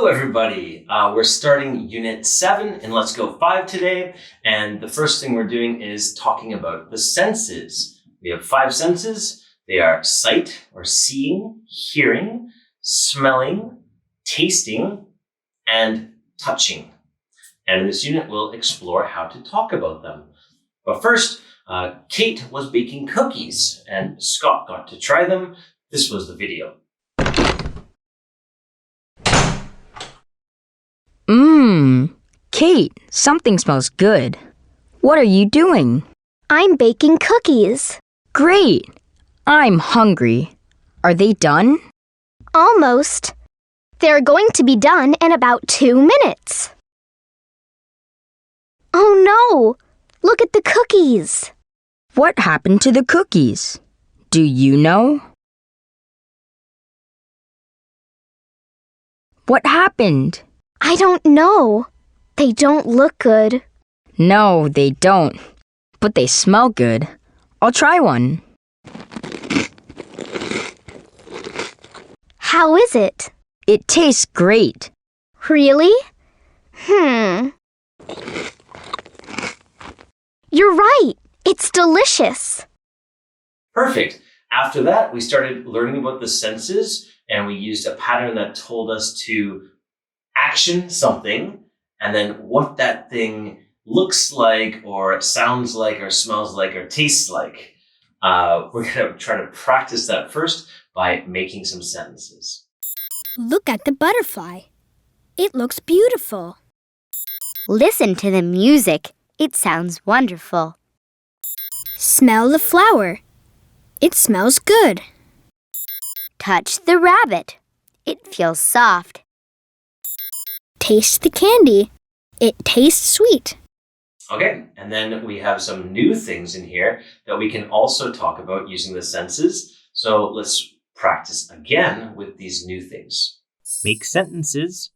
Hello everybody, we're starting Unit 7 in Let's Go 5 today, and the first thing we're doing is talking about the senses. We have 5 senses. They are sight or seeing, hearing, smelling, tasting, and touching. And in this unit we'll explore how to talk about them. But first, Kate was baking cookies and Scott got to try them. This was the video. Kate, something smells good. What are you doing? I'm baking cookies. Great. I'm hungry. Are they done? Almost. They're going to be done in about 2 minutes. Oh no! Look at the cookies. What happened to the cookies? Do you know? What happened? I don't know. They don't look good. No, they don't. But they smell good. I'll try one. How is it? It tastes great. Really? You're right. It's delicious. Perfect. After that, we started learning about the senses, and we used a pattern that told us to action something, and then what that thing looks like, or sounds like, or smells like, or tastes like. We're going to try to practice that first by making some sentences. Look at the butterfly. It looks beautiful. Listen to the music. It sounds wonderful. Smell the flower. It smells good. Touch the rabbit. It feels soft. Taste the candy. It tastes sweet. Okay, and then we have some new things in here that we can also talk about using the senses. So let's practice again with these new things. Make sentences.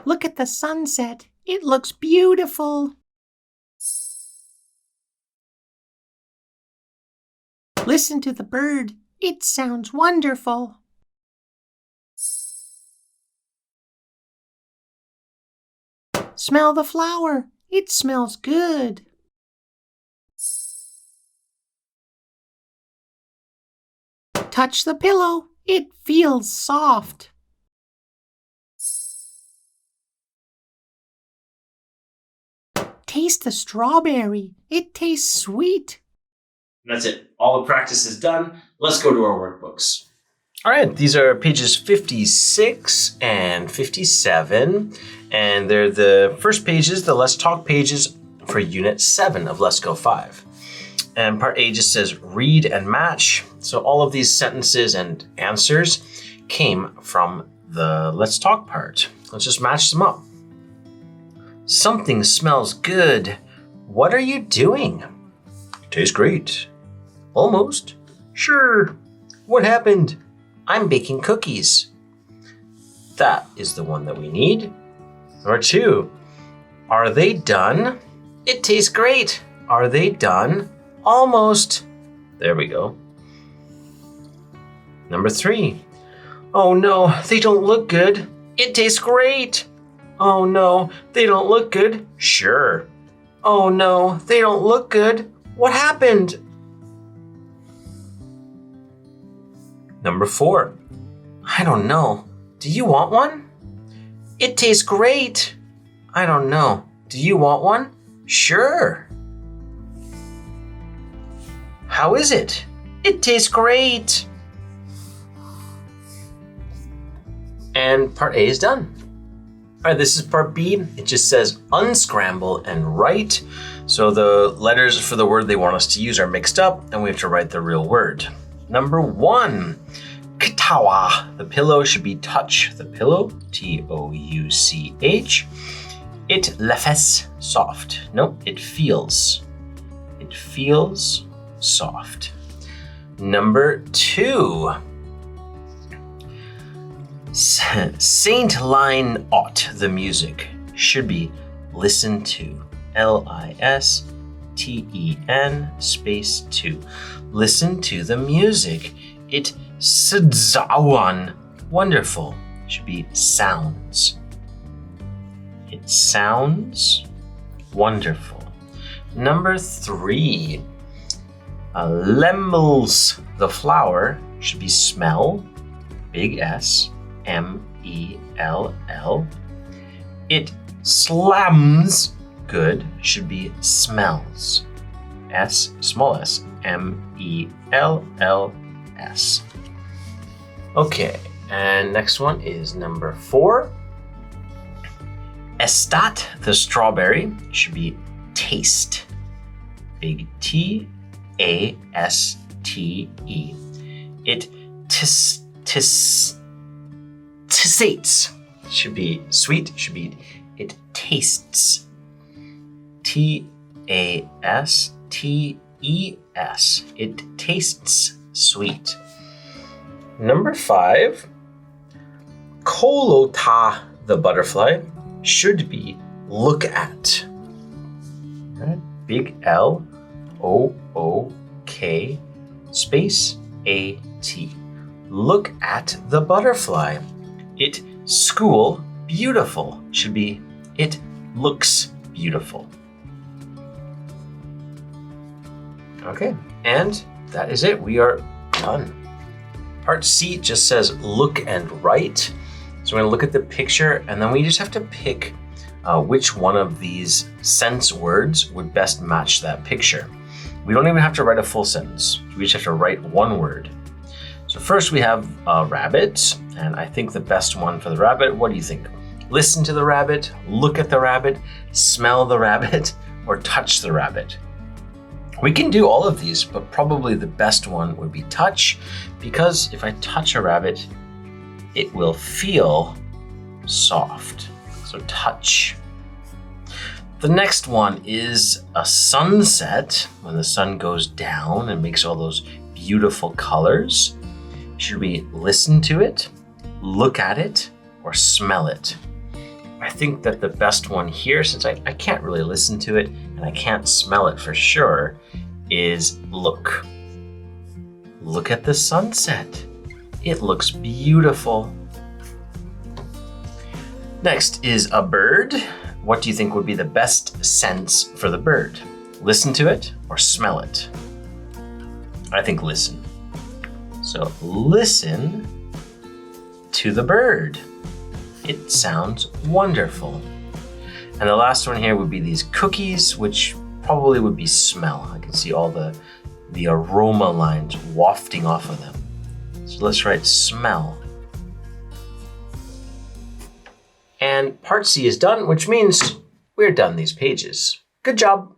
Look at the sunset. It looks beautiful. Listen to the bird. It sounds wonderful. Smell the flower. It smells good. Touch the pillow. It feels soft. Taste the strawberry. It tastes sweet. That's it. All the practice is done. Let's go to our workbooks. All right, these are pages 56 and 57, and they're the first pages, the Let's Talk pages for Unit 7 of Let's Go 5. And Part A just says read and match. So all of these sentences and answers came from the Let's Talk part. Let's just match them up. Something smells good. What are you doing? Tastes great. Almost. Sure. What happened? I'm baking cookies. That is the one that we need. Number 2. Are they done? It tastes great. Are they done? Almost. There we go. Number 3. Oh no, they don't look good. It tastes great. Oh no, they don't look good. Sure. Oh no, they don't look good. What happened? Number 4. I don't know. Do you want one? It tastes great. I don't know. Do you want one? Sure. How is it? It tastes great. And Part A is done. All right, this is Part B. It just says unscramble and write. So the letters for the word they want us to use are mixed up, and we have to write the real word. Number 1, katawa. The pillow should be touch. The pillow, Touch. It lefes soft. Nope, it feels. It feels soft. Number 2, Saint line ought. The music should be listen to. LISTEN space 2. Listen to the music. It Szawan. Wonderful. Should be sounds. It sounds wonderful. Number 3. Lemels. The flower should be smell. Big S. M-E-L-L. It slams. Good. Should be smells. S, small s. M-E-L-L-S. Okay, and next one is number 4. Estat, the strawberry, should be taste. Big T, A-S-T-E. It tissates. Should be sweet, should be it tastes. T-A-S-T-E-S. It tastes sweet. Number 5. Kolota, the butterfly, should be look at. Right? Big L O O K space A T. Look at the butterfly. It school beautiful should be it looks beautiful. Okay, and that is it. We are done. Part C just says look and write. So we're going to look at the picture and then we just have to pick which one of these sense words would best match that picture. We don't even have to write a full sentence. We just have to write one word. So first we have a rabbit, and I think the best one for the rabbit, what do you think? Listen to the rabbit, look at the rabbit, smell the rabbit, or touch the rabbit? We can do all of these, but probably the best one would be touch, because if I touch a rabbit, it will feel soft. So touch. The next one is a sunset, when the sun goes down and makes all those beautiful colors. Should we listen to it, look at it, or smell it? I think that the best one here, since I can't really listen to it and I can't smell it for sure, is look. Look at the sunset. It looks beautiful. Next is a bird. What do you think would be the best sense for the bird? Listen to it or smell it? I think listen. So listen to the bird. It sounds wonderful. And the last one here would be these cookies, which probably would be smell. I can see all the aroma lines wafting off of them. So let's write smell. And part C is done, which means we're done these pages. Good job.